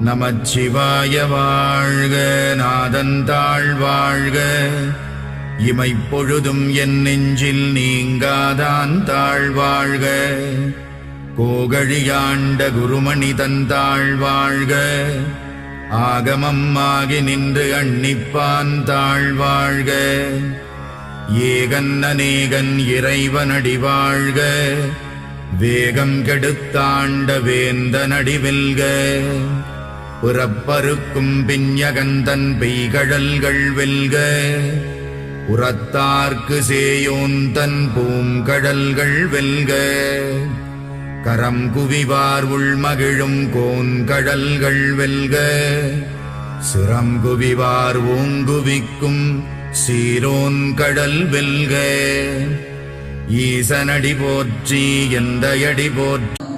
நமச்சிவாய வாழ்க. நாதந்தாள் வாழ்க. இமைப்பொழுதும் என் நெஞ்சில் நீங்காதான் தாழ் வாழ்க. கோகழியாண்ட குருமணி தந்தாள் வாழ்க. ஆகமம் ஆகி நின்று அன்னிப்பான் தாழ் வாழ்க. ஏகன் அநேகன் இறைவனடி வாழ்க. வேகம் கெடுத்தாண்ட வேந்தனடி வெல்க. புறப்பருக்கும் பிஞகந்தன் பெய்கழல்கள் வெல்க. உரத்தார்க்கு சேயோந்தன் பூங்கடல்கள் வெல்க. கரம் குவிவார் உள்மகிழும் கோன்கடல்கள் வெல்க. சிரம் குவிவார் ஓங்குவிக்கும் சீரோன் கடல் வெல்க. ஈசனடி போற்றி எந்தையடி போற்றி.